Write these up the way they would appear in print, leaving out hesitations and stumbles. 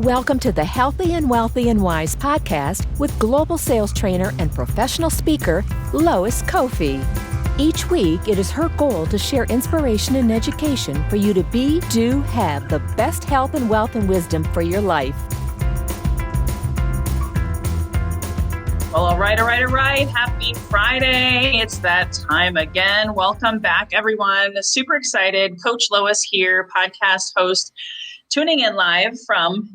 Welcome to the Healthy and Wealthy and Wise podcast with global sales trainer and professional speaker, Lois Kofi. Each week, it is her goal to share inspiration and education for you to be, do, have the best health and wealth and wisdom for your life. Well, all right. Happy Friday. It's that time again. Welcome back, everyone. Super excited. Coach Lois here, podcast host, tuning in live from,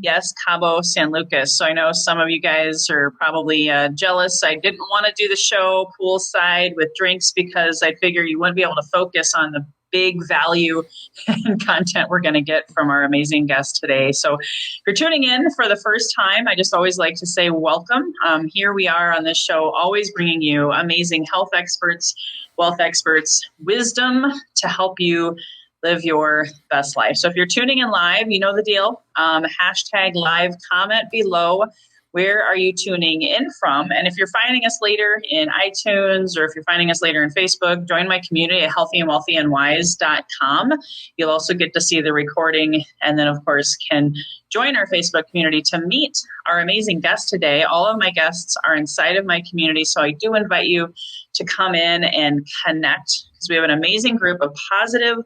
Cabo San Lucas. So I know some of you guys are probably jealous. I didn't want to do the show poolside with drinks because I figure you wouldn't be able to focus on the big value and content we're going to get from our amazing guest today. So if you're tuning in for the first time, I just always like to say welcome. Here we are on this show, always bringing you amazing health experts, wealth experts, wisdom to help you live your best life. So if you're tuning in live, you know the deal. Hashtag live, comment below. Where are you tuning in from? And if you're finding us later in iTunes or if you're finding us later in Facebook, join my community at healthyandwealthyandwise.com. You'll also get to see the recording and then, of course, can join our Facebook community to meet our amazing guest today. All of my guests are inside of my community, so I do invite you to come in and connect because we have an amazing group of positive,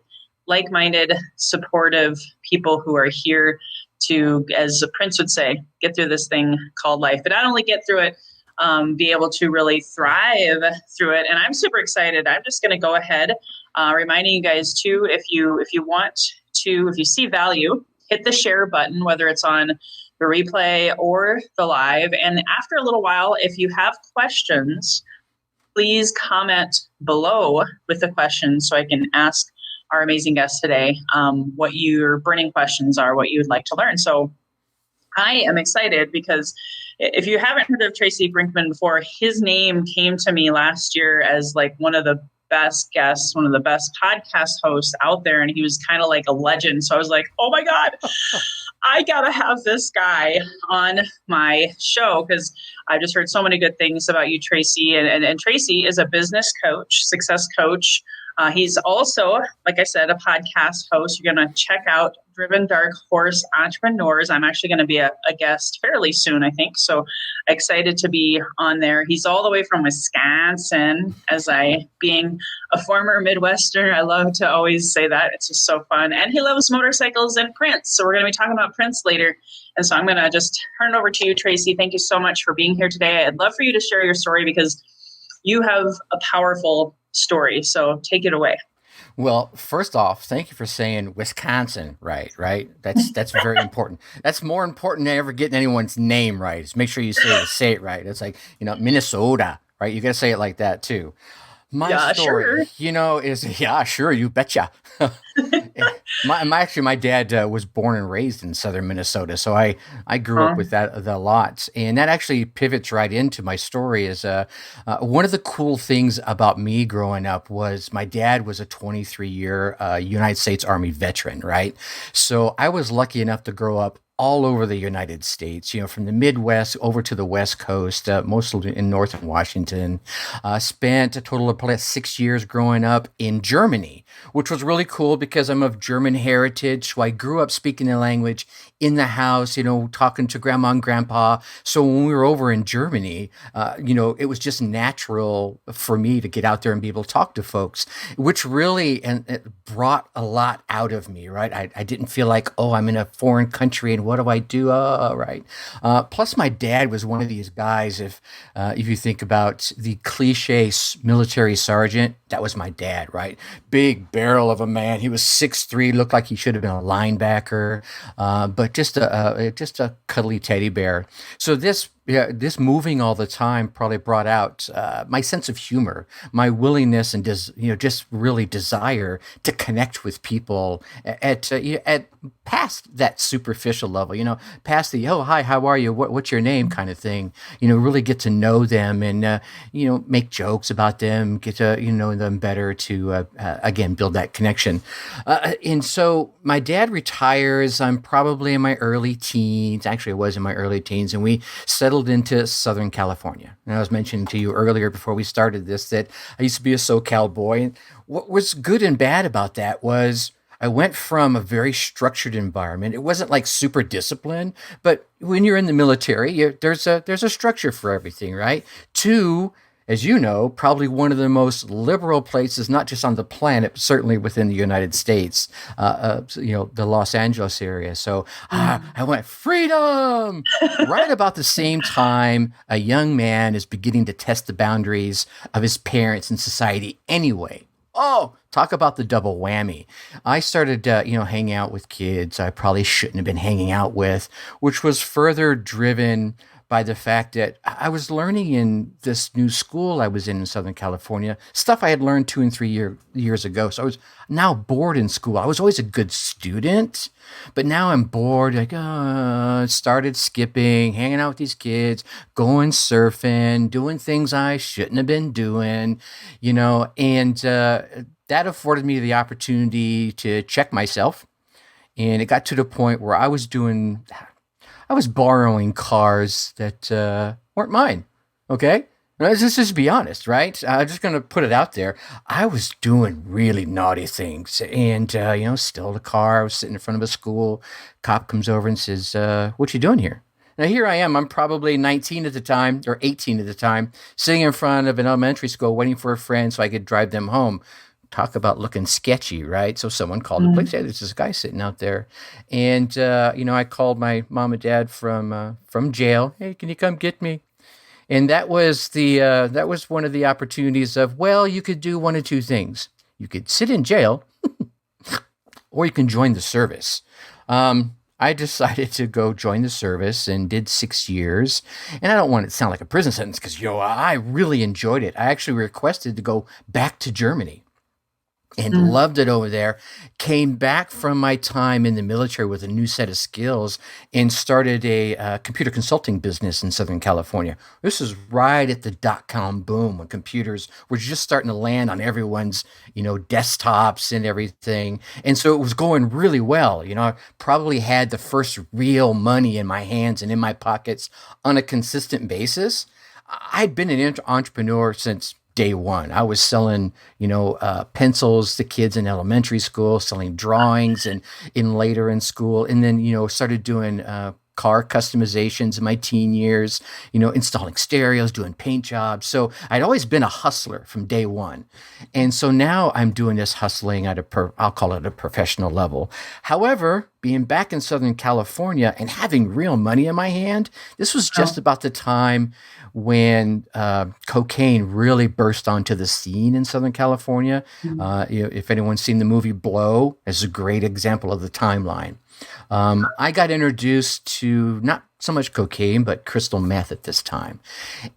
like-minded, supportive people who are here to, as the Prince would say, get through this thing called life. But not only get through it, be able to really thrive through it. And I'm super excited. I'm just going to go ahead, reminding you guys too, if you see value, hit the share button, whether it's on the replay or the live. And after a little while, if you have questions, please comment below with the questions so I can ask our amazing guest today, what your burning questions are, what you would like to learn. So I am excited because if you haven't heard of Tracy Brinkmann before, his name came to me last year as like one of the best guests, one of the best podcast hosts out there. And he was kind of like a legend. So I was like, oh my God, I got to have this guy on my show because I just heard so many good things about you, Tracy. And Tracy is a business coach, success coach. He's also, like I said, a podcast host. You're going to check out Driven Dark Horse Entrepreneurs. I'm actually going to be a guest fairly soon, I think. So excited to be on there. He's all the way from Wisconsin. Being a former Midwesterner, I love to always say that. It's just so fun. And he loves motorcycles and Prince. So we're going to be talking about Prince later. And so I'm going to just turn it over to you, Tracy. Thank you so much for being here today. I'd love for you to share your story because you have a powerful story. So take it away. Well, first off, thank you for saying Wisconsin right? That's very important. That's more important than ever getting anyone's name right. Just make sure you say it right. It's like, Minnesota, right? You got to say it like that too. My story, sure. is, sure, you betcha. My dad was born and raised in southern Minnesota, so I grew up with that a lot, and that actually pivots right into my story. Is one of the cool things about me growing up was my dad was a 23-year United States Army veteran, right? So I was lucky enough to grow up all over the United States, from the Midwest over to the West Coast, mostly in northern Washington. Spent a total of probably 6 years growing up in Germany, which was really cool because I'm of German heritage. So I grew up speaking the language in the house, talking to grandma and grandpa. So when we were over in Germany, it was just natural for me to get out there and be able to talk to folks, which really and it brought a lot out of me, right? I didn't feel like, I'm in a foreign country and what do I do? Right. Plus, my dad was one of these guys. If you think about the cliche military sergeant, that was my dad, right? Big barrel of a man. He was 6'3", looked like he should have been a linebacker, but just a cuddly teddy bear. So this moving all the time probably brought out my sense of humor, my willingness and just really desire to connect with people at past that superficial level, past the hi, how are you, what's your name kind of thing. Really get to know them and make jokes about them, get to know them better to again build that connection. And so my dad retires. I'm probably in my early teens. Actually, I was in my early teens, and we settled into Southern California. And I was mentioning to you earlier before we started this that I used to be a SoCal boy. And what was good and bad about that was I went from a very structured environment. It wasn't like super disciplined, but when you're in the military, there's a structure for everything, right? To, as you know, probably one of the most liberal places, not just on the planet, but certainly within the United States, the Los Angeles area. So I went freedom. Right about the same time, a young man is beginning to test the boundaries of his parents and society anyway. Oh, talk about the double whammy. I started, hanging out with kids I probably shouldn't have been hanging out with, which was further driven by the fact that I was learning in this new school I was in Southern California, stuff I had learned 2 and 3 years ago. So I was now bored in school. I was always a good student, but now I'm bored. Like, started skipping, hanging out with these kids, going surfing, doing things I shouldn't have been doing, and that afforded me the opportunity to check myself. And it got to the point where I was borrowing cars that weren't mine. Okay? Let's just be honest, right? I'm just going to put it out there. I was doing really naughty things. And, stole the car. I was sitting in front of a school. Cop comes over and says, what you doing here? Now, here I am. I'm probably 19 at the time, or 18 at the time, sitting in front of an elementary school waiting for a friend so I could drive them home. Talk about looking sketchy, right? So someone called the police. Hey, there's this guy sitting out there, and I called my mom and dad from jail. Hey, can you come get me? And that was one of the opportunities of, well, you could do one of two things. You could sit in jail, or you can join the service. I decided to go join the service and did 6 years. And I don't want it to sound like a prison sentence because I really enjoyed it. I actually requested to go back to Germany. And loved it over there. Came back from my time in the military with a new set of skills and started a computer consulting business in Southern California. This is right at the dot-com boom when computers were just starting to land on everyone's, desktops and everything. And so it was going really well. I probably had the first real money in my hands and in my pockets on a consistent basis. I'd been an entrepreneur since day one. I was selling, pencils to kids in elementary school, selling drawings and later in school. And then, started doing car customizations in my teen years, installing stereos, doing paint jobs. So I'd always been a hustler from day one. And so now I'm doing this hustling at I'll call it a professional level. However, being back in Southern California and having real money in my hand, this was just about the time when cocaine really burst onto the scene in Southern California. If anyone's seen the movie Blow, it's a great example of the timeline. I got introduced to not so much cocaine, but crystal meth at this time.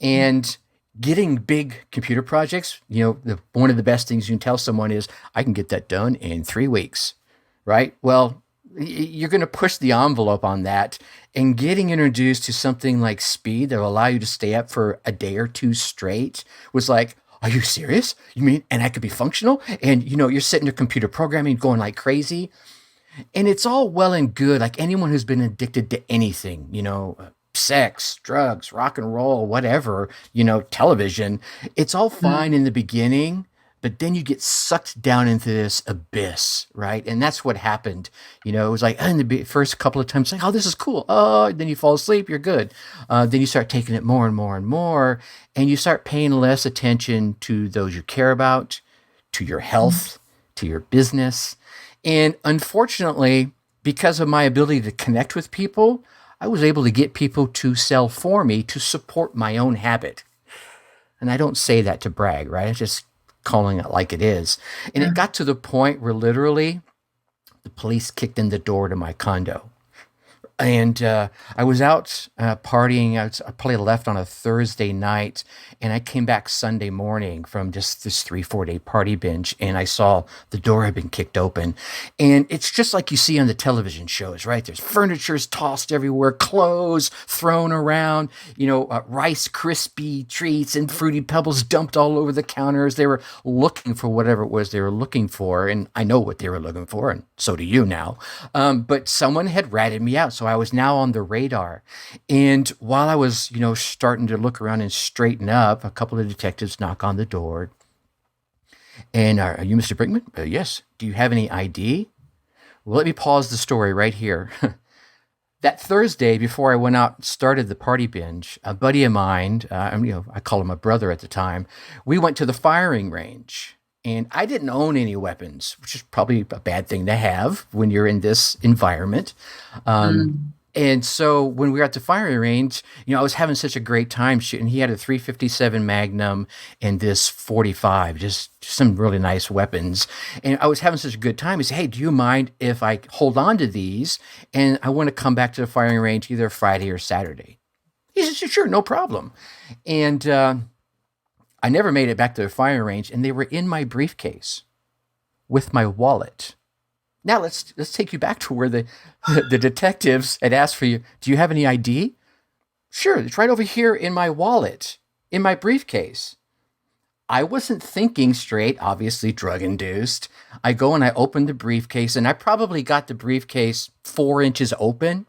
And getting big computer projects, one of the best things you can tell someone is, I can get that done in 3 weeks, right? Well, you're going to push the envelope on that, and getting introduced to something like speed that will allow you to stay up for a day or two straight was like, are you serious? You mean, and I could be functional? And, you're sitting there computer programming, going like crazy. And it's all well and good. Like anyone who's been addicted to anything, sex, drugs, rock and roll, whatever, television, it's all fine in the beginning. But then you get sucked down into this abyss, right? And that's what happened. It was like in the first couple of times, like, oh, this is cool. Oh, then you fall asleep, you're good. Then you start taking it more and more and more, and you start paying less attention to those you care about, to your health, to your business. And unfortunately, because of my ability to connect with people, I was able to get people to sell for me to support my own habit. And I don't say that to brag, right? I just calling it like it is. And it got to the point where literally the police kicked in the door to my condo. And I was out partying. I probably left on a Thursday night, and I came back Sunday morning from just this 3-4 day party binge, and I saw the door had been kicked open. And it's just like you see on the television shows, right? There's furniture's tossed everywhere, clothes thrown around, Rice Krispie treats and Fruity Pebbles dumped all over the counters. They were looking for whatever it was they were looking for, and I know what they were looking for, and so do you now. But someone had ratted me out, so I was now on the radar. And while I was, starting to look around and straighten up, a couple of detectives knock on the door. And are you Mr. Brinkmann? Yes. Do you have any ID? Well, let me pause the story right here. That Thursday, before I went out and started the party binge, a buddy of mine, I call him a brother at the time, we went to the firing range. And I didn't own any weapons, which is probably a bad thing to have when you're in this environment. Um, Mm. and so when we were at the firing range, I was having such a great time shooting. He had a 357 Magnum and this 45, just some really nice weapons. And I was having such a good time. He said, "Hey, do you mind if I hold on to these? And I want to come back to the firing range either Friday or Saturday." He said, "Sure, no problem." And I never made it back to the firing range, and they were in my briefcase with my wallet. Now let's take you back to where the detectives had asked for you. "Do you have any ID?" "Sure, it's right over here in my wallet, in my briefcase." I wasn't thinking straight, obviously drug induced. I go and I open the briefcase, and I probably got the briefcase 4 inches open.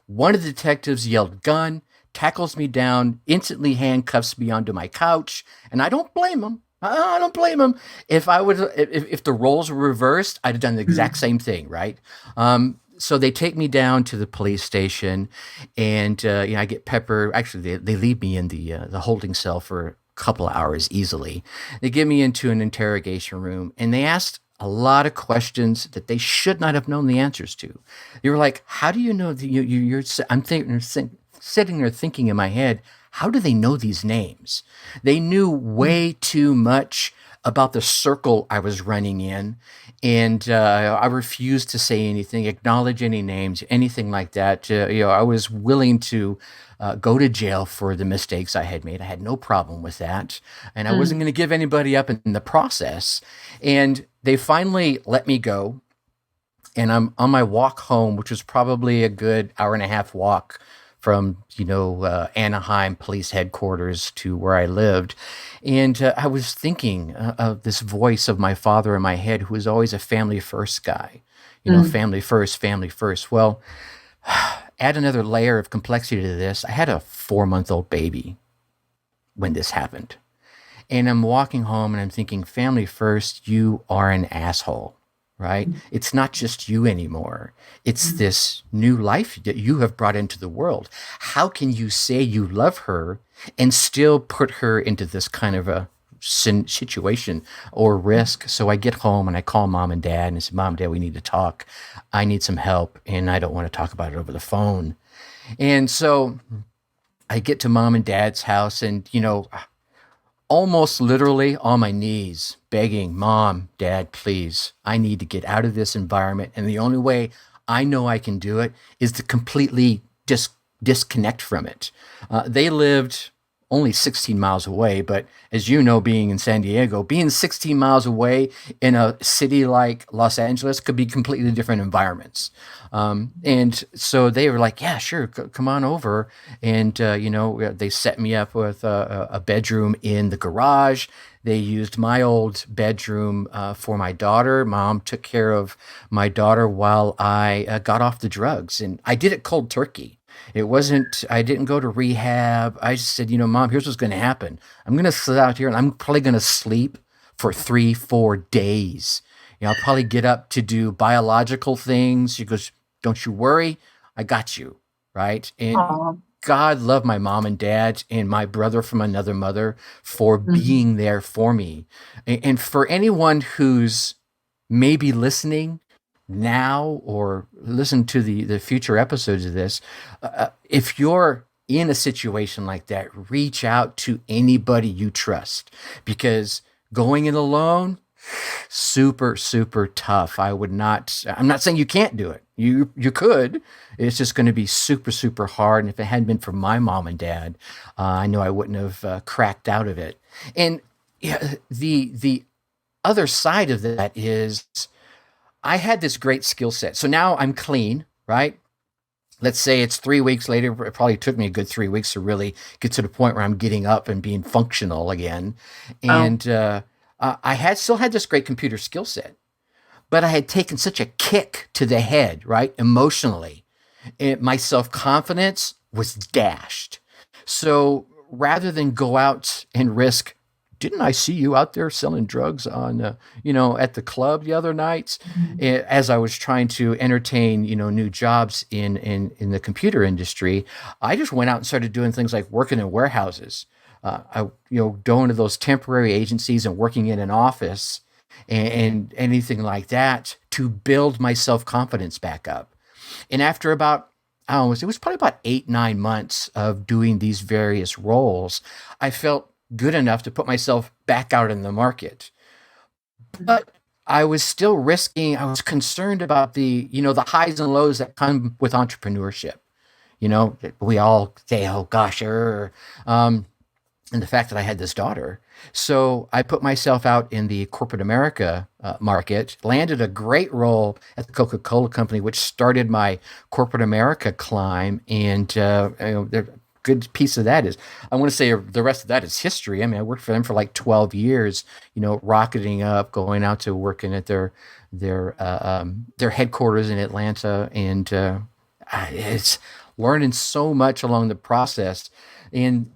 One of the detectives yelled "gun," tackles me down, instantly handcuffs me onto my couch, and I don't blame him. I don't blame him. If the roles were reversed, I'd have done the exact same thing, right? So they take me down to the police station, and I get peppered. Actually, they leave me in the holding cell for a couple of hours easily. They get me into an interrogation room, and they asked a lot of questions that they should not have known the answers to. They were like, "How do you know that you're?" I'm sitting there thinking in my head, how do they know these names? They knew way too much about the circle I was running in. And I refused to say anything, acknowledge any names, anything like that. I was willing to go to jail for the mistakes I had made. I had no problem with that. And I wasn't going to give anybody up in the process. And they finally let me go. And I'm on my walk home, which was probably a good hour and a half walk from Anaheim police headquarters to where I lived. And I was thinking of this voice of my father in my head, who was always a family first guy, family first, family first. Well, add another layer of complexity to this. I had a 4-month-old baby when this happened. And I'm walking home and I'm thinking, family first, you are an asshole. Right? It's not just you anymore. It's this new life that you have brought into the world. How can you say you love her and still put her into this kind of a situation or risk? So I get home and I call mom and dad and I say, "Mom, Dad, we need to talk. I need some help and I don't want to talk about it over the phone." And so I get to mom and dad's house and, almost literally on my knees, begging, "Mom, Dad, please, I need to get out of this environment. And the only way I know I can do it is to completely disconnect from it." They lived only 16 miles away, but as you know, being in San Diego, being 16 miles away in a city like Los Angeles could be completely different environments. And so they were like, "Yeah, sure, come on over." And, they set me up with a bedroom in the garage. They used my old bedroom for my daughter. Mom took care of my daughter while I got off the drugs. And I did it cold turkey. I didn't go to rehab. I just said, "Mom, here's what's going to happen. I'm going to sit out here and I'm probably going to sleep for 3-4 days. I'll probably get up to do biological things." She goes, "Don't you worry. I got you." Right. And Aw. God love my mom and dad and my brother from another mother for being there for me. And for anyone who's maybe listening now or listen to the future episodes of this, if you're in a situation like that, reach out to anybody you trust, because going it alone, super, super tough. I'm not saying you can't do it. You could. It's just going to be super, super hard. And if it hadn't been for my mom and dad, I know I wouldn't have cracked out of it. And the other side of that is I had this great skill set. So now I'm clean, right? Let's say it's 3 weeks later. It probably took me a good 3 weeks to really get to the point where I'm getting up and being functional again. And I still had this great computer skill set, but I had taken such a kick to the head, right? Emotionally. My self-confidence was dashed. So rather than go out and risk didn't I see you out there selling drugs on, at the club the other nights? As I was trying to entertain, new jobs in the computer industry, I just went out and started doing things like working in warehouses. Going to those temporary agencies and working in an office and anything like that to build my self confidence back up. And after about, I don't know, it was probably about 8, 9 months of doing these various roles, I felt good enough to put myself back out in the market. But I was still risking, I was concerned about the highs and lows that come with entrepreneurship. We all say, oh gosh, and the fact that I had this daughter. So I put myself out in the corporate America market, landed a great role at the Coca-Cola company, which started my corporate America climb. And the good piece of that is, I want to say the rest of that is history. I mean, I worked for them for like 12 years, rocketing up, going out to working at their headquarters in Atlanta, and it's learning so much along the process. And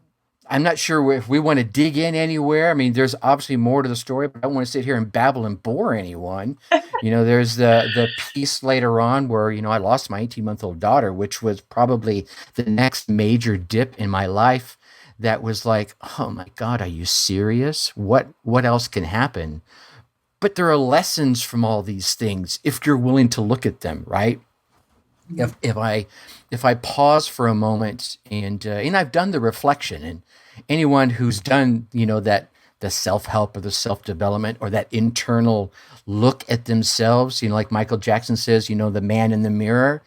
I'm not sure if we want to dig in anywhere. I mean, there's obviously more to the story, but I don't want to sit here and babble and bore anyone. There's the piece later on where, I lost my 18-month-old daughter, which was probably the next major dip in my life that was like, oh my God, are you serious? What else can happen? But there are lessons from all these things if you're willing to look at them, right? If I pause for a moment and I've done the reflection, and anyone who's done that, the self-help or the self-development or that internal look at themselves, like Michael Jackson says, the man in the mirror,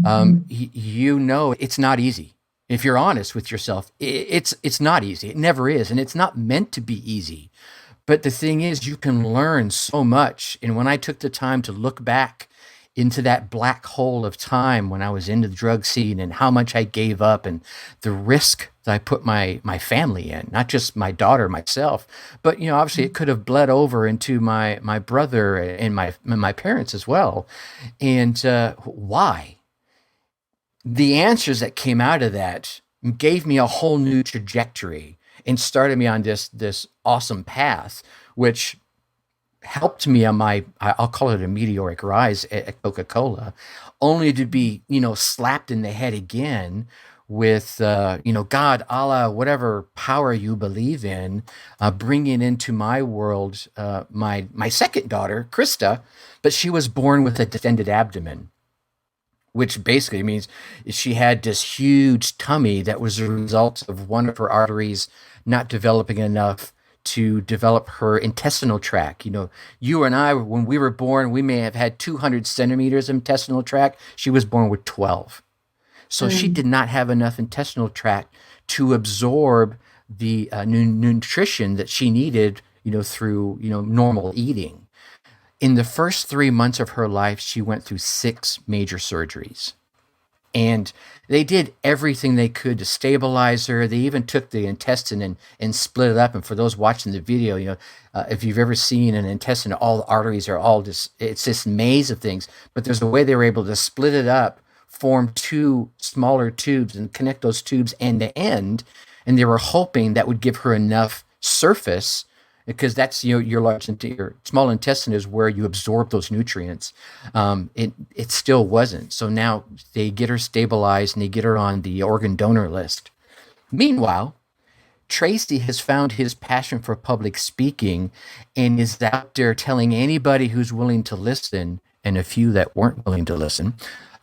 it's not easy. If you're honest with yourself, it's not easy. It never is, and it's not meant to be easy. But the thing is, you can learn so much. And when I took the time to look back into that black hole of time when I was into the drug scene and how much I gave up and the risk that I put my family in, not just my daughter, myself, but obviously it could have bled over into my brother and my parents as well. And why? The answers that came out of that gave me a whole new trajectory and started me on this awesome path, which helped me on I'll call it a meteoric rise at Coca-Cola, only to be, slapped in the head again with, God, Allah, whatever power you believe in, bringing into my world my second daughter, Krista, but she was born with a distended abdomen, which basically means she had this huge tummy that was a result of one of her arteries not developing enough to develop her intestinal tract. You and I, when we were born, we may have had 200 centimeters of intestinal tract. She was born with 12. So she did not have enough intestinal tract to absorb the nutrition that she needed, through, normal eating. In the first 3 months of her life, she went through 6 major surgeries. And they did everything they could to stabilize her. They even took the intestine and split it up. And for those watching the video, if you've ever seen an intestine, all the arteries are all it's this maze of things. But there's a way they were able to split it up, form 2 smaller tubes and connect those tubes end to end. And they were hoping that would give her enough surface, because that's your small intestine is where you absorb those nutrients. It still wasn't. So now they get her stabilized and they get her on the organ donor list. Meanwhile, Tracy has found his passion for public speaking and is out there telling anybody who's willing to listen, and a few that weren't willing to listen,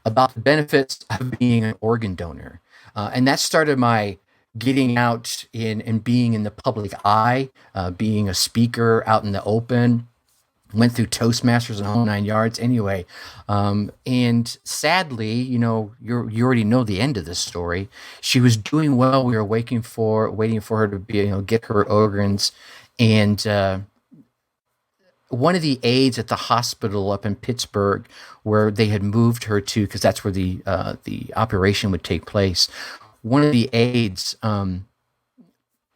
about the benefits of being an organ donor. And that started my getting out and being in the public eye, being a speaker out in the open. Went through Toastmasters and the whole 9 yards anyway. And sadly, you already know the end of this story. She was doing well. We were waiting for her to be, get her organs. And one of the aides at the hospital up in Pittsburgh, where they had moved her to, because that's where the operation would take place, one of the aides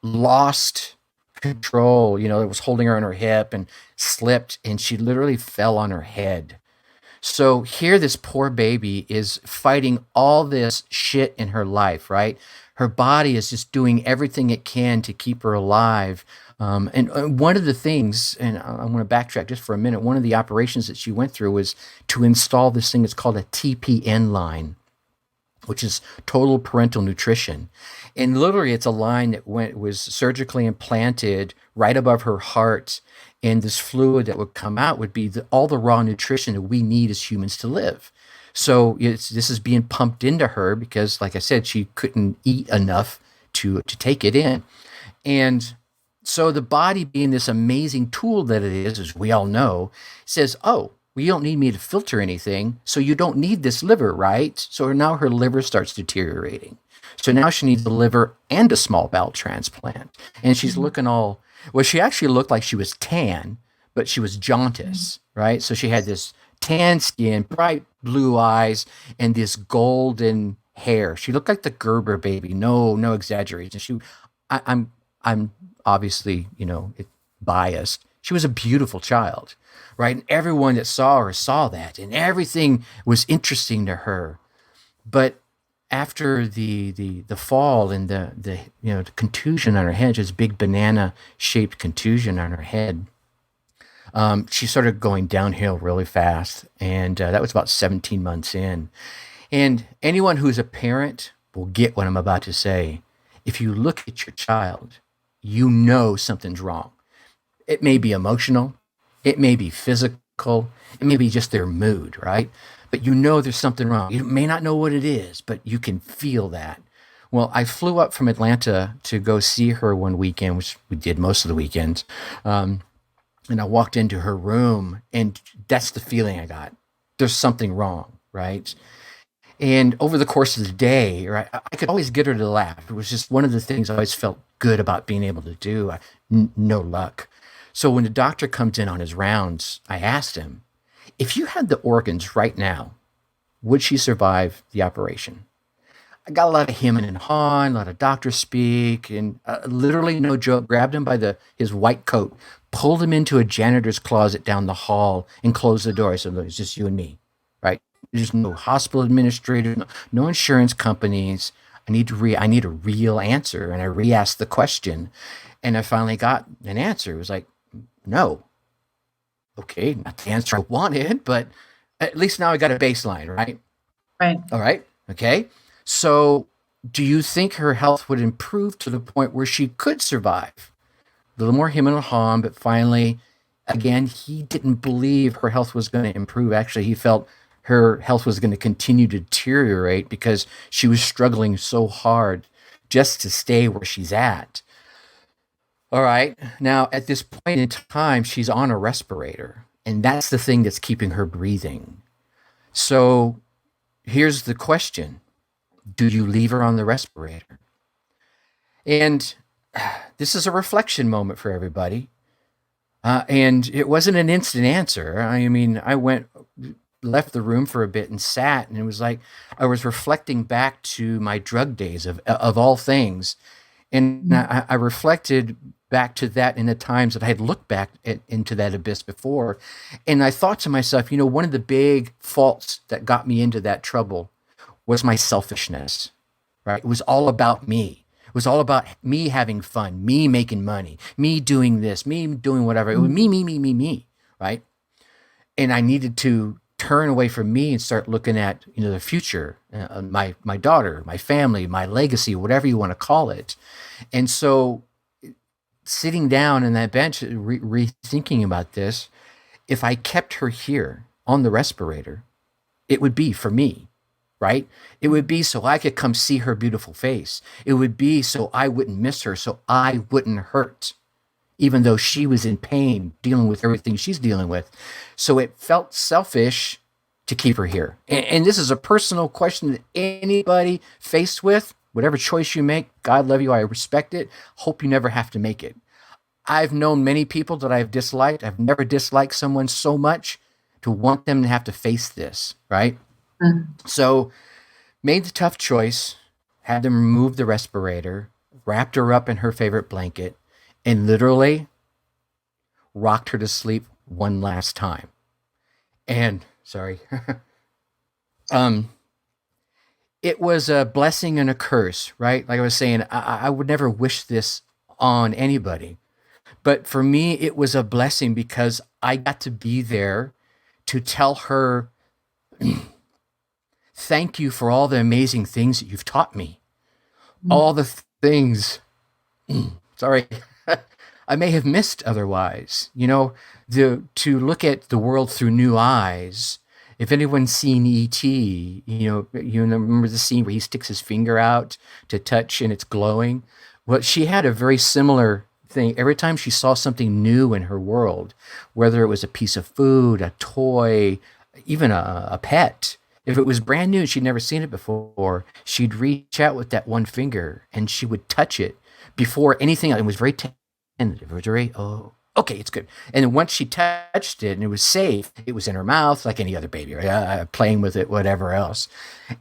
lost control. It was holding her on her hip and slipped, and she literally fell on her head. So here this poor baby is fighting all this shit in her life, right? Her body is just doing everything it can to keep her alive. And one of the things, and I want to backtrack just for a minute, one of the operations that she went through was to install this thing that's called a TPN line, which is total parental nutrition. And literally it's a line that was surgically implanted right above her heart. And this fluid that would come out would be all the raw nutrition that we need as humans to live. So this is being pumped into her because, like I said, she couldn't eat enough to take it in. And so the body, being this amazing tool that it is, as we all know, says, oh, well, you don't need me to filter anything, so you don't need this liver, right? So now her liver starts deteriorating. So now she needs a liver and a small bowel transplant. And she's looking all, well, she actually looked like she was tan, but she was jaundice, right? So she had this tan skin, bright blue eyes, and this golden hair. She looked like the Gerber baby. No exaggeration. I'm obviously, biased. She was a beautiful child, right? And everyone that saw her saw that, and everything was interesting to her. But after the fall and the contusion on her head, this big banana shaped contusion on her head, she started going downhill really fast, and that was about 17 months in. And anyone who's a parent will get what I'm about to say. If you look at your child, you know something's wrong. It may be emotional, it may be physical, it may be just their mood, right? But you know there's something wrong. You may not know what it is, but you can feel that. Well, I flew up from Atlanta to go see her one weekend, which we did most of the weekends. And I walked into her room, and that's the feeling I got. There's something wrong, right? And over the course of the day, right, I could always get her to laugh. It was just one of the things I always felt good about being able to do. No luck. So when the doctor comes in on his rounds, I asked him, if you had the organs right now, would she survive the operation? I got a lot of hemming and hawing, a lot of doctor speak, and literally, no joke, grabbed him by his white coat, pulled him into a janitor's closet down the hall, and closed the door. I said, look, it's just you and me, right? There's no hospital administrator, no insurance companies. I need a real answer. And I re-asked the question, and I finally got an answer. It was like, no. Okay, not the answer I wanted, but at least now I got a baseline, right? Right. All right. Okay. So do you think her health would improve to the point where she could survive? A little more him and hawing, but finally, again, he didn't believe her health was going to improve. Actually, he felt her health was going to continue to deteriorate because she was struggling so hard just to stay where she's at. All right. Now, at this point in time, she's on a respirator, and that's the thing that's keeping her breathing. So here's the question. Do you leave her on the respirator? And this is a reflection moment for everybody. And it wasn't an instant answer. I mean, left the room for a bit and sat, and it was like I was reflecting back to my drug days of all things. And I reflected back to that in the times that I had looked back into that abyss before. And I thought to myself, one of the big faults that got me into that trouble was my selfishness, right? It was all about me. It was all about me having fun, me making money, me doing this, me doing whatever. It was me, right? And I needed to turn away from me and start looking at, the future, my daughter, my family, my legacy, whatever you want to call it. And so sitting down in that bench, rethinking about this, if I kept her here on the respirator, it would be for me. Right? It would be so I could come see her beautiful face. It would be so I wouldn't miss her, so I wouldn't hurt, even though she was in pain, dealing with everything she's dealing with. So it felt selfish to keep her here. And this is a personal question that anybody faced with, whatever choice you make, God love you, I respect it. Hope you never have to make it. I've known many people that I've disliked. I've never disliked someone so much to want them to have to face this, right? So made the tough choice, had them remove the respirator, wrapped her up in her favorite blanket, and literally rocked her to sleep one last time. And sorry, it was a blessing and a curse, right? Like I was saying, I would never wish this on anybody. But for me, it was a blessing because I got to be there to tell her, thank you for all the amazing things that you've taught me. All the things, sorry, I may have missed otherwise. To look at the world through new eyes. If anyone's seen E.T., you remember the scene where he sticks his finger out to touch and it's glowing? Well, she had a very similar thing. Every time she saw something new in her world, whether it was a piece of food, a toy, even a pet, if it was brand new and she'd never seen it before, she'd reach out with that one finger and she would touch it before anything else. It was very tentative. It was very, oh, okay, it's good. And then once she touched it and it was safe, it was in her mouth like any other baby, right? Playing with it, whatever else.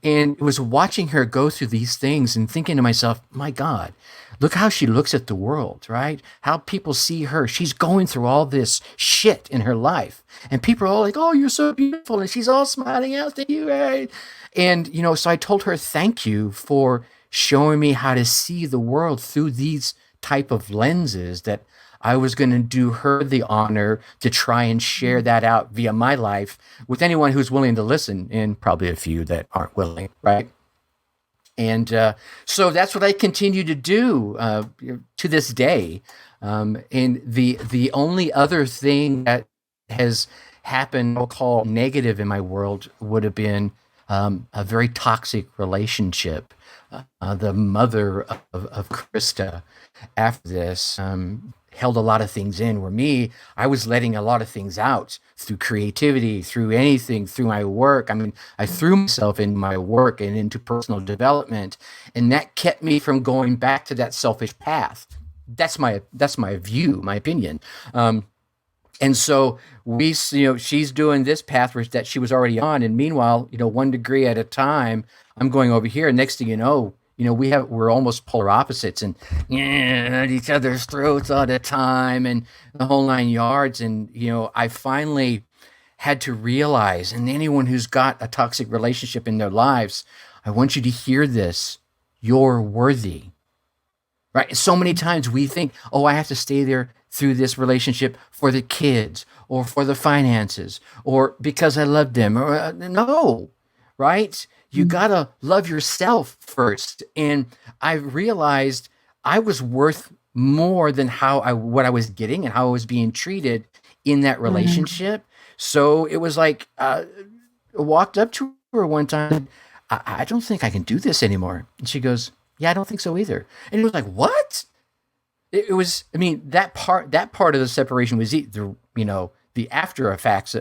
And it was watching her go through these things and thinking to myself, my God, look how she looks at the world, right? How people see her. She's going through all this shit in her life. And people are all like, oh, you're so beautiful. And she's all smiling out at you, right? And, so I told her, thank you for showing me how to see the world through these type of lenses, that I was going to do her the honor to try and share that out via my life with anyone who's willing to listen, and probably a few that aren't willing, right? And so that's what I continue to do to this day. And the only other thing that has happened, I'll call negative in my world, would have been a very toxic relationship. The mother of Krista, after this, held a lot of things in, where I was letting a lot of things out through creativity, through anything, through my work. I mean, I threw myself in my work and into personal development, and that kept me from going back to that selfish path. That's my view, my opinion. And so she's doing this path that she was already on. And meanwhile, 1 degree at a time, I'm going over here. Next thing you know, we're almost polar opposites, and at each other's throats all the time, and the whole 9 yards. And, I finally had to realize, and anyone who's got a toxic relationship in their lives, I want you to hear this. You're worthy, right? So many times we think, oh, I have to stay there through this relationship for the kids or for the finances or because I love them. Or no, right? You gotta love yourself first. And I realized I was worth more than what I was getting and how I was being treated in that relationship. So it was like, I walked up to her one time, I don't think I can do this anymore. And she goes, yeah, I don't think so either. And it was like, what? It was, that part of the separation was the after effects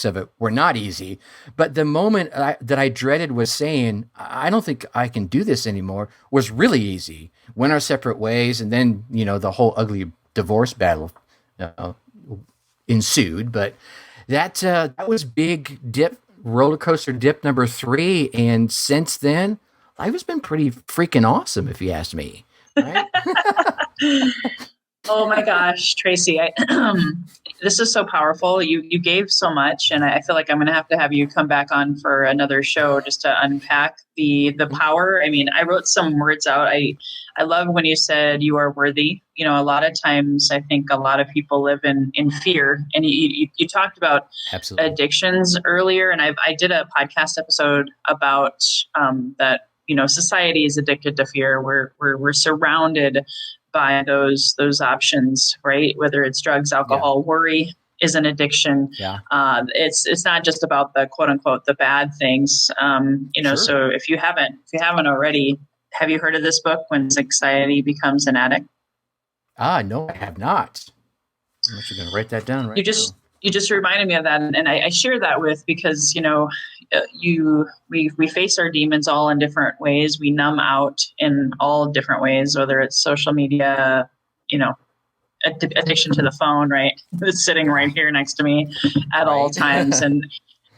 of it were not easy, but the moment that I dreaded was saying, I don't think I can do this anymore, was really easy. Went our separate ways, and then the whole ugly divorce battle ensued. But that was big roller coaster dip number 3, and since then, life has been pretty freaking awesome, if you ask me. Right? Oh my gosh, Tracy, this is so powerful. You gave so much, and I feel like I'm going to have you come back on for another show just to unpack the power. I wrote some words out. I love when you said you are worthy. A lot of times I think a lot of people live in fear, and you talked about Absolutely. Addictions earlier, and I did a podcast episode about that. Society is addicted to fear. We're surrounded by those options, right? Whether it's drugs, alcohol, worry is an addiction. Yeah. It's not just about the quote unquote the bad things. Sure. So if you haven't already, have you heard of this book, When Anxiety Becomes an Addict? No, I have not. I'm actually going to write that down right now. You just reminded me of that, and I share that with because we face our demons all in different ways. We numb out in all different ways, whether it's social media, addiction to the phone, right? It's sitting right here next to me at all times, and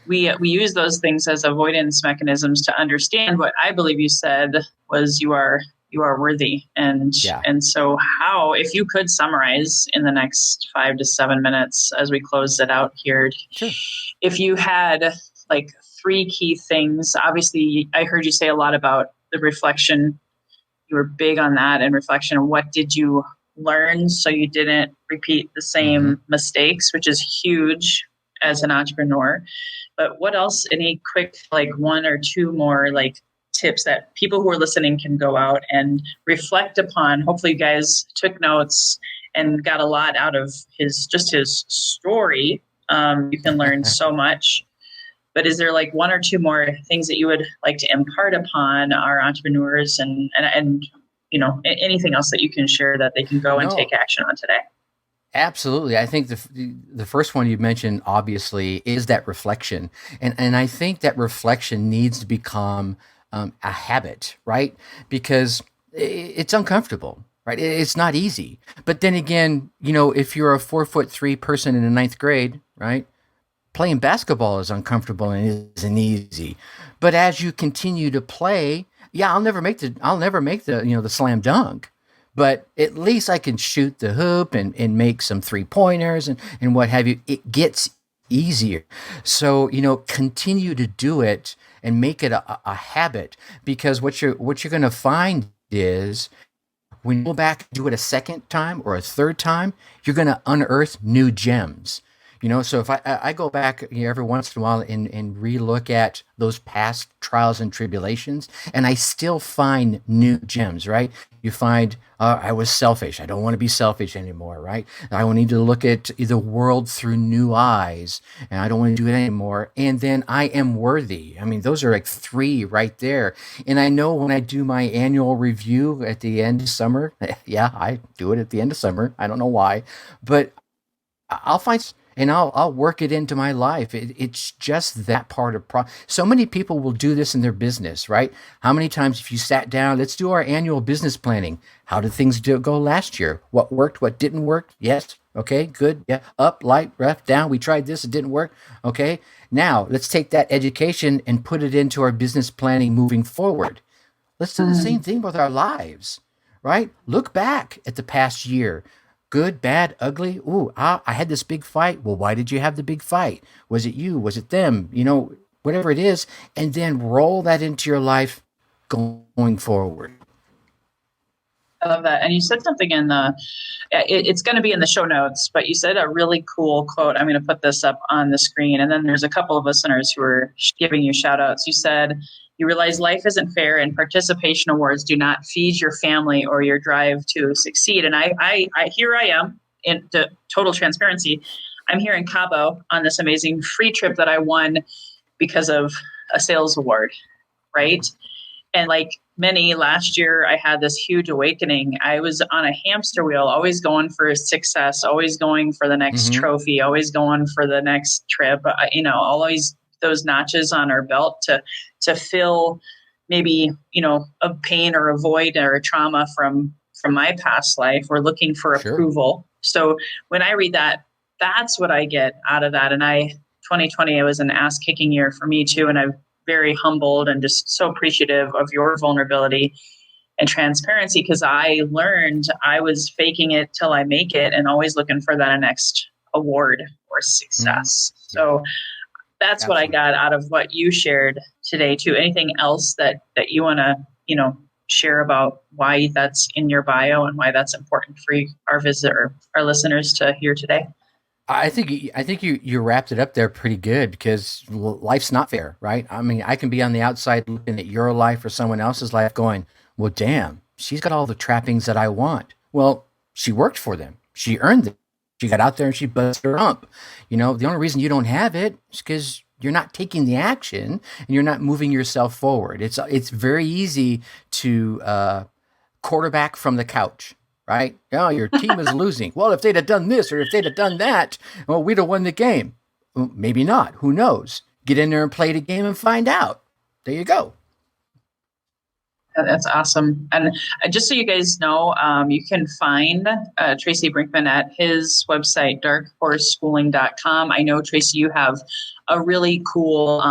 we use those things as avoidance mechanisms to understand what I believe you said was you are worthy. And so how, if you could summarize in the next 5 to 7 minutes as we close it out here, sure. If you had like three key things. Obviously, I heard you say a lot about the reflection. You were big on that and reflection. What did you learn so you didn't repeat the same mistakes, which is huge as an entrepreneur. But what else? Any quick, like one or two more like tips that people who are listening can go out and reflect upon? Hopefully you guys took notes and got a lot out of his story. You can learn so much. But is there like one or two more things that you would like to impart upon our entrepreneurs and anything else that you can share that they can go and take action on today? Absolutely. I think the first one you mentioned, obviously, is that reflection. And I think that reflection needs to become a habit, right? Because it's uncomfortable, right? It's not easy. But then again, if you're a 4'3" person in the ninth grade, right? Playing basketball is uncomfortable and isn't easy. But as you continue to play, I'll never make the slam dunk. But at least I can shoot the hoop and make some 3-pointers and what have you. It gets easier. So, continue to do it and make it a habit, because what you're going to find is when you go back and do it a second time or a third time, you're going to unearth new gems. So if I go back every once in a while and relook at those past trials and tribulations, and I still find new gems, right? You find I was selfish. I don't want to be selfish anymore, right? I need to look at the world through new eyes, and I don't want to do it anymore. And then I am worthy. I mean, those are like three right there. And I know when I do my annual review at the end of summer, I do it at the end of summer. I don't know why, but I'll find. And I'll work it into my life. It's just that part of so many people will do this in their business, right? How many times if you sat down, let's do our annual business planning. How did things go last year? What worked? What didn't work? Yes. Okay, good. Yeah. Up, light, left, down. We tried this. It didn't work. Okay. Now let's take that education and put it into our business planning moving forward. Let's do the same thing with our lives, right? Look back at the past year. Good, bad, ugly. Ooh, I had this big fight. Well, why did you have the big fight? Was it you? Was it them? Whatever it is. And then roll that into your life going forward. I love that. And you said something it's going to be in the show notes, but you said a really cool quote. I'm going to put this up on the screen. And then there's a couple of listeners who are giving you shout outs. You said, you realize life isn't fair and participation awards do not feed your family or your drive to succeed. And I here I am in the total transparency. I'm here in Cabo on this amazing free trip that I won because of a sales award, right? And like many, last year, I had this huge awakening. I was on a hamster wheel, always going for success, always going for the next trophy, always going for the next trip, always those notches on our belt to fill maybe, a pain or a void or a trauma from my past life. We're looking for approval. So when I read that, that's what I get out of that. And 2020, it was an ass kicking year for me too. And I'm very humbled and just so appreciative of your vulnerability and transparency, because I learned I was faking it till I make it and always looking for that next award or success. So that's Absolutely. What I got out of what you shared today too. Anything else that you want to, share about why that's in your bio and why that's important for our visitor, our listeners to hear today? I think you wrapped it up there pretty good, because life's not fair, right? I mean, I can be on the outside looking at your life or someone else's life going, well, damn, she's got all the trappings that I want. Well, she worked for them. She earned them. She got out there and she busted her hump. The only reason you don't have it is because you're not taking the action and you're not moving yourself forward. It's very easy to quarterback from the couch, right? Oh, your team is losing. Well, if they'd have done this or if they'd have done that, well, we'd have won the game. Well, maybe not. Who knows? Get in there and play the game and find out. There you go. That's awesome. And just so you guys know, you can find Tracy Brinkmann at his website, darkhorseschooling.com. I know, Tracy, you have a really cool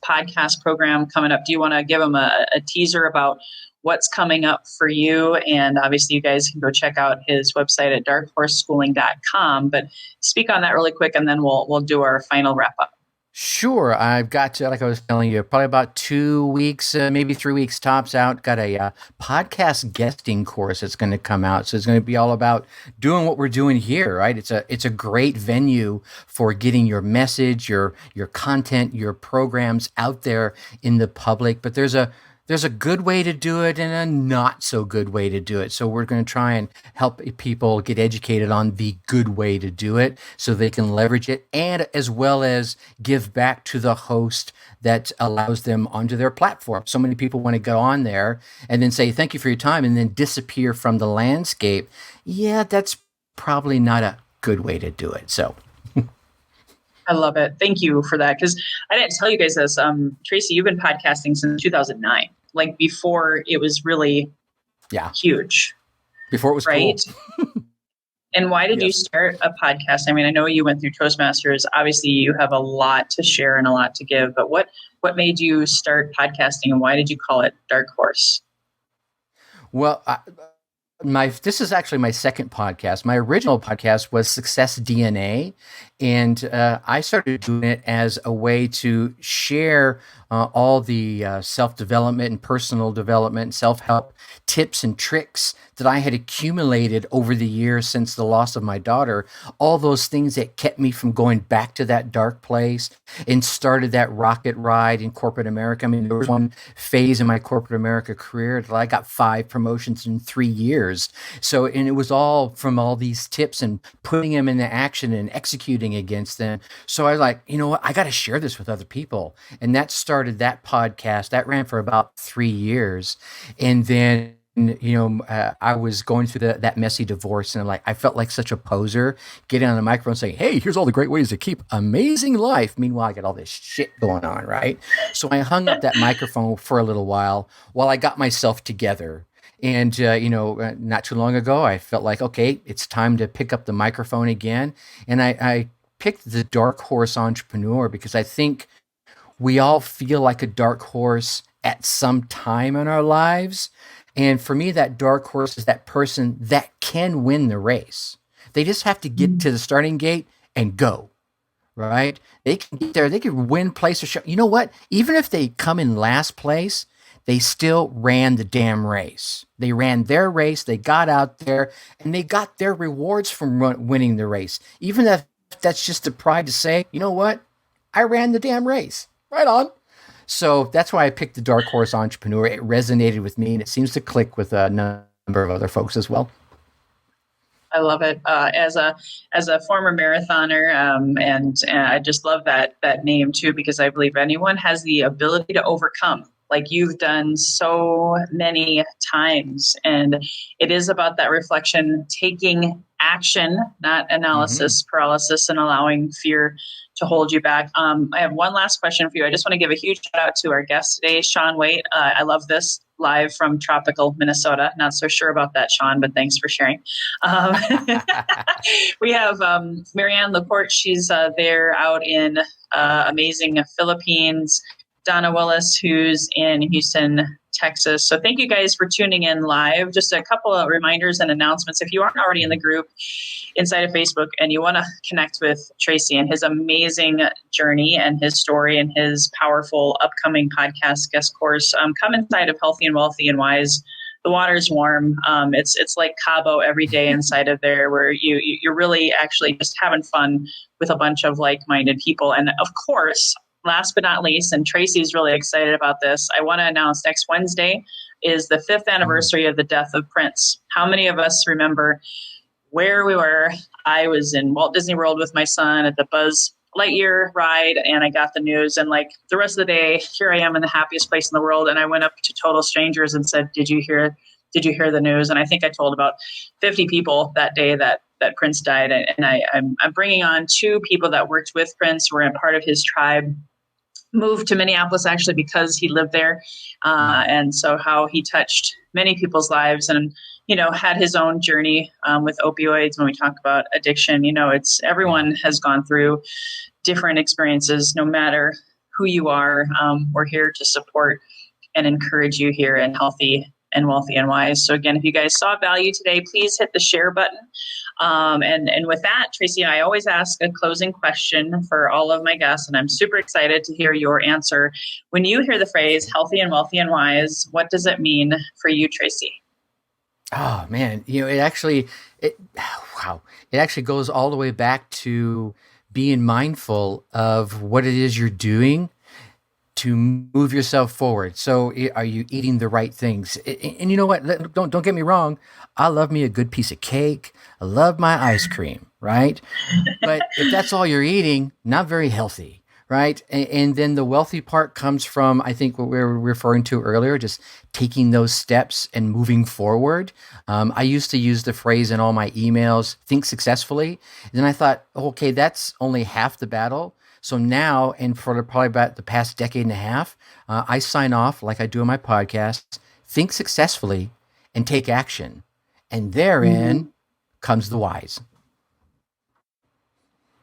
podcast program coming up. Do you want to give them a teaser about what's coming up for you? And obviously, you guys can go check out his website at darkhorseschooling.com. But speak on that really quick, and then we'll do our final wrap up. Sure. I've got, like I was telling you, probably about 2 weeks, maybe 3 weeks tops out. Got a podcast guesting course that's going to come out. So it's going to be all about doing what we're doing here, right? It's a great venue for getting your message, your content, your programs out there in the public. But there's a good way to do it and a not so good way to do it. So we're going to try and help people get educated on the good way to do it so they can leverage it, and as well as give back to the host that allows them onto their platform. So many people want to go on there and then say, thank you for your time, and then disappear from the landscape. Yeah, that's probably not a good way to do it. So I love it. Thank you for that. Because I didn't tell you guys this. Tracy, you've been podcasting since 2009, like before it was really yeah, huge, before it was right? cool. And why did you Yes. start a podcast? I mean, I know you went through Toastmasters. Obviously, you have a lot to share and a lot to give. But what made you start podcasting, and why did you call it Dark Horse? Well, this is actually my second podcast. My original podcast was Success DNA, and I started doing it as a way to share all the self-development and personal development, self-help tips and tricks that I had accumulated over the years since the loss of my daughter. All those things that kept me from going back to that dark place and started that rocket ride in corporate America. I mean, there was one phase in my corporate America career that I got 5 promotions in 3 years. So, and it was all from all these tips and putting them into action and executing against them. So I was like, you know what? I got to share this with other people. And that started that podcast. That ran for about 3 years. And then I was going through that messy divorce, and I felt like such a poser getting on the microphone saying, "Hey, here's all the great ways to keep amazing life." Meanwhile, I got all this shit going on, right? So I hung up that microphone for a little while I got myself together. And not too long ago, I felt like, okay, it's time to pick up the microphone again, and I picked the Dark Horse Entrepreneur because I think we all feel like a dark horse at some time in our lives. And for me, that dark horse is that person that can win the race. They just have to get to the starting gate and go, right? They can get there. They can win place or show. You know what? Even if they come in last place, they still ran the damn race. They ran their race. They got out there and they got their rewards from winning the race. Even if that's just the pride to say, you know what? I ran the damn race. Right on. So that's why I picked the Dark Horse Entrepreneur. It resonated with me, and it seems to click with a number of other folks as well. I love it. As a former marathoner, and I just love that name too, because I believe anyone has the ability to overcome, like you've done so many times. And it is about that reflection, taking action, not analysis paralysis, and allowing fear to hold you back. I have one last question for you. I just want to give a huge shout out to our guest today, Sean Waite. I love this, live from tropical Minnesota. Not so sure about that, Sean, but thanks for sharing. We have Marianne Laporte. She's there out in amazing Philippines. Donna Willis, who's in Houston, Texas. So thank you guys for tuning in live. Just a couple of reminders and announcements. If you aren't already in the group inside of Facebook and you want to connect with Tracy and his amazing journey and his story and his powerful upcoming podcast guest course, come inside of Healthy and Wealthy and Wise. The water's warm. It's like Cabo every day inside of there, where you're really actually just having fun with a bunch of like-minded people. And of course, last but not least, and Tracy's really excited about this, I want to announce next Wednesday is the 5th anniversary of the death of Prince. How many of us remember where we were? I was in Walt Disney World with my son at the Buzz Lightyear ride, and I got the news. And like the rest of the day, here I am in the happiest place in the world. And I went up to total strangers and said, "Did you hear the news?" And I think I told about 50 people that day that Prince died. And I'm bringing on 2 people that worked with Prince, who were a part of his tribe, moved to Minneapolis actually because he lived there. And so how he touched many people's lives and, had his own journey with opioids. When we talk about addiction, it's everyone has gone through different experiences, no matter who you are. We're here to support and encourage you here in Healthy and wealthy and wise. So again, if you guys saw value today, please hit the share button. And with that, Tracy, I always ask a closing question for all of my guests, and I'm super excited to hear your answer. When you hear the phrase healthy and wealthy and wise, what does it mean for you, Tracy? Oh man, it actually goes all the way back to being mindful of what it is you're doing to move yourself forward. So are you eating the right things? And you know what? Don't get me wrong. I love me a good piece of cake. I love my ice cream, right? But if that's all you're eating, not very healthy, right? And then the wealthy part comes from, I think, what we were referring to earlier, just taking those steps and moving forward. I used to use the phrase in all my emails, think successfully. And then I thought, okay, that's only half the battle. So now, and for probably about the past decade and a half, I sign off like I do in my podcast, think successfully and take action. And therein comes the wise.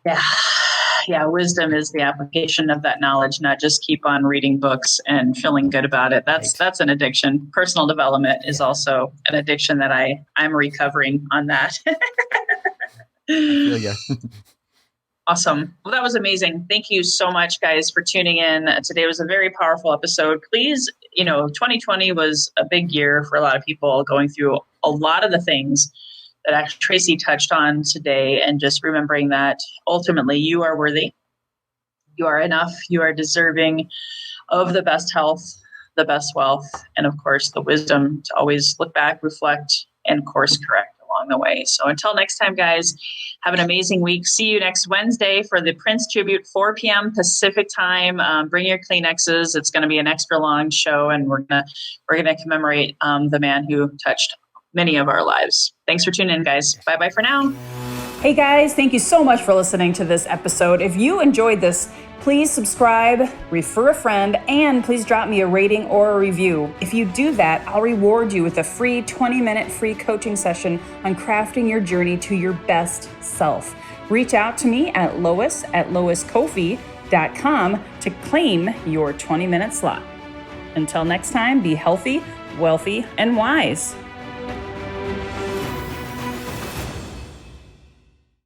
Yeah. Wisdom is the application of that knowledge, not just keep on reading books and feeling good about it. That's an addiction. Personal development is also an addiction that I'm recovering on that. I feel ya. Awesome. Well, that was amazing. Thank you so much, guys, for tuning in. Today was a very powerful episode. Please, 2020 was a big year for a lot of people, going through a lot of the things that actually Tracy touched on today, and just remembering that ultimately you are worthy. You are enough. You are deserving of the best health, the best wealth, and of course, the wisdom to always look back, reflect, and course correct along the way. So until next time, guys, have an amazing week. See you next Wednesday for the Prince Tribute, 4 p.m. Pacific time. Bring your Kleenexes. It's going to be an extra long show, and we're gonna commemorate the man who touched many of our lives. Thanks for tuning in, guys. Bye-bye for now. Hey guys, thank you so much for listening to this episode. If you enjoyed this, please subscribe, refer a friend, and please drop me a rating or a review. If you do that, I'll reward you with a free 20-minute free coaching session on crafting your journey to your best self. Reach out to me at lois@loiscoffee.com to claim your 20-minute slot. Until next time, be healthy, wealthy, and wise.